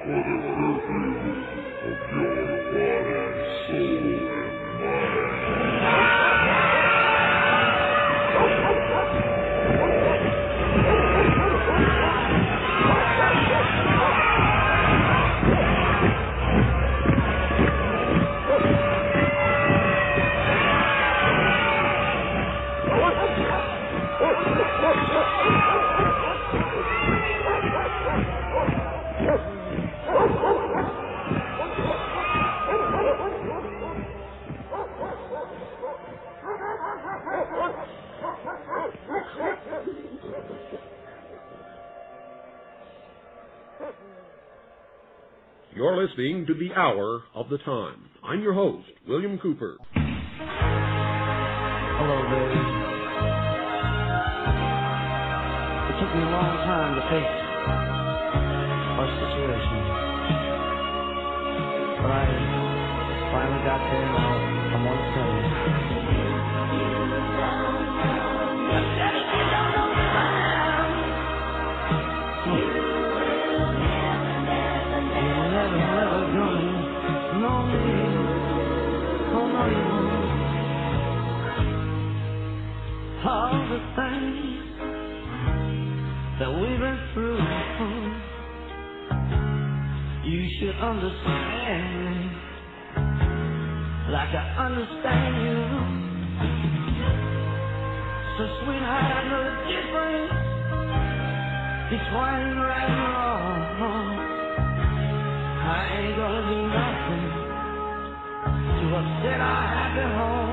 for the perfume of your body, soul, and mind. You're listening to The Hour of the Time. I'm your host, William Cooper. Hello, baby. It took me a long time to face our situation, but I finally got there, and I want to tell you. All the things that we've been through, you should understand me like I understand you. So sweetheart, I know the difference between right and wrong. I ain't gonna do nothing to upset our happy home.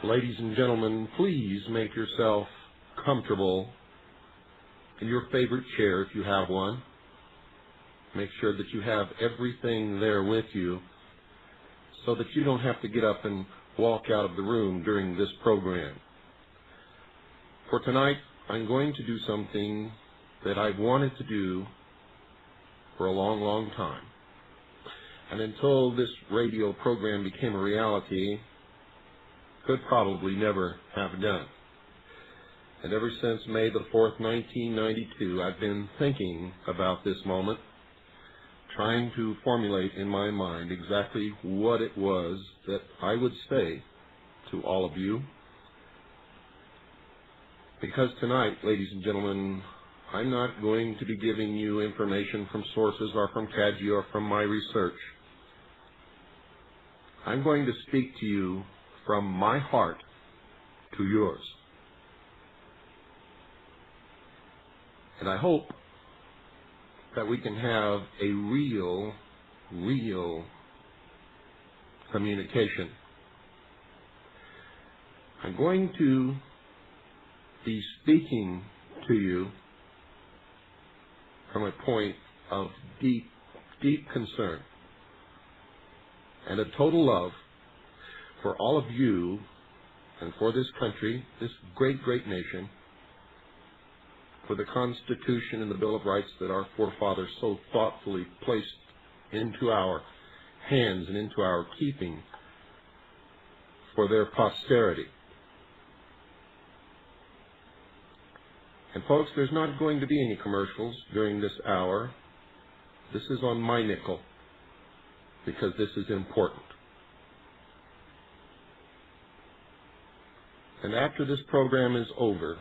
Ladies and gentlemen, please make yourself comfortable in your favorite chair if you have one. Make sure that you have everything there with you so that you don't have to get up and walk out of the room during this program. For tonight, I'm going to do something that I've wanted to do for a long, long time. and until this radio program became a reality, could probably never have done. And ever since May the 4th, 1992, I've been thinking about this moment, trying to formulate in my mind exactly what it was that I would say to all of you. Because tonight, ladies and gentlemen, I'm not going to be giving you information from sources or from CAGI or from my research. I'm going to speak to you from my heart to yours. And I hope that we can have a real communication. I'm going to be speaking to you from a point of deep concern and a total love for all of you and for this country, this great nation, for the Constitution and the Bill of Rights that our forefathers so thoughtfully placed into our hands and into our keeping for their posterity. And folks, there's not going to be any commercials during this hour. This is on my nickel, because this is important. And after this program is over,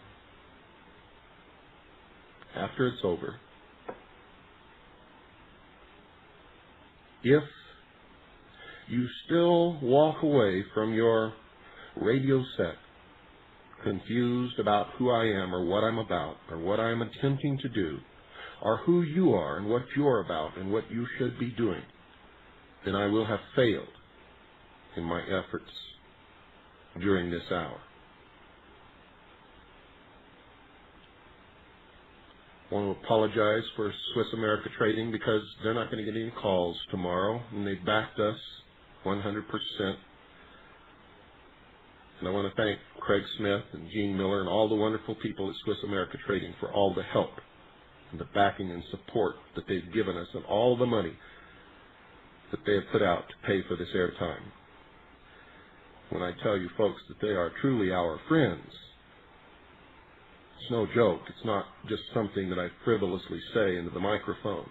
after it's over, if you still walk away from your radio set confused about who I am or what I'm about or what I'm attempting to do or who you are and what you're about and what you should be doing, then I will have failed in my efforts during this hour. I want to apologize for Swiss America Trading because they're not going to get any calls tomorrow, and they backed us 100%. And I want to thank Craig Smith and Gene Miller and all the wonderful people at Swiss America Trading for all the help and the backing and support that they've given us and all the money that they have put out to pay for this airtime. When I tell you folks that they are truly our friends, it's no joke. It's not just something that I frivolously say into the microphone,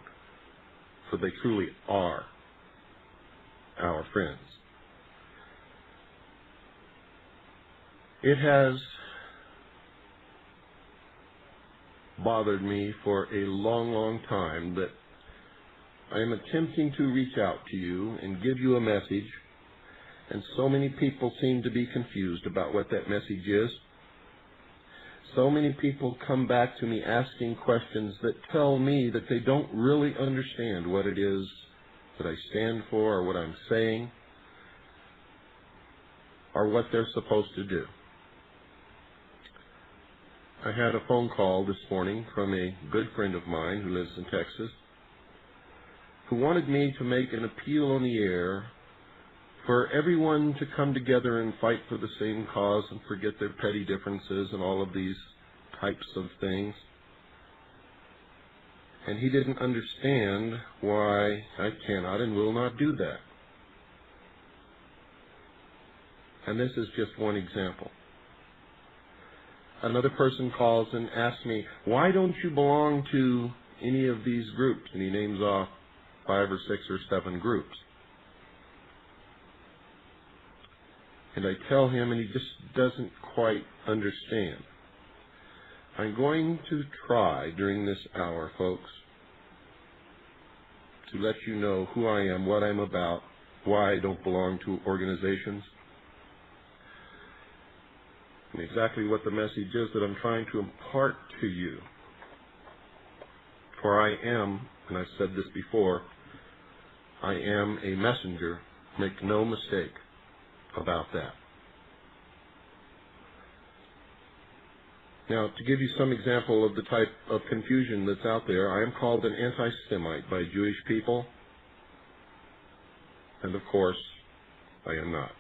for they truly are our friends. It has bothered me for a long time that I am attempting to reach out to you and give you a message, and so many people seem to be confused about what that message is. So many people come back to me asking questions that tell me that they don't really understand what it is that I stand for or what I'm saying or what they're supposed to do. I had a phone call this morning from a good friend of mine who lives in Texas who wanted me to make an appeal on the air for everyone to come together and fight for the same cause and forget their petty differences and all of these types of things. And he didn't understand why I cannot and will not do that. And this is just one example. Another person calls and asks me, why don't you belong to any of these groups? And he names off 5 or 6 or 7 groups. And I tell him, and he just doesn't quite understand. I'm going to try during this hour, folks, to let you know who I am, what I'm about, why I don't belong to organizations, and exactly what the message is that I'm trying to impart to you. For I am, and I've said this before, I am a messenger. Make no mistake about that. Now, to give you some example of the type of confusion that's out there, I am called an anti-Semite by Jewish people, and of course, I am not.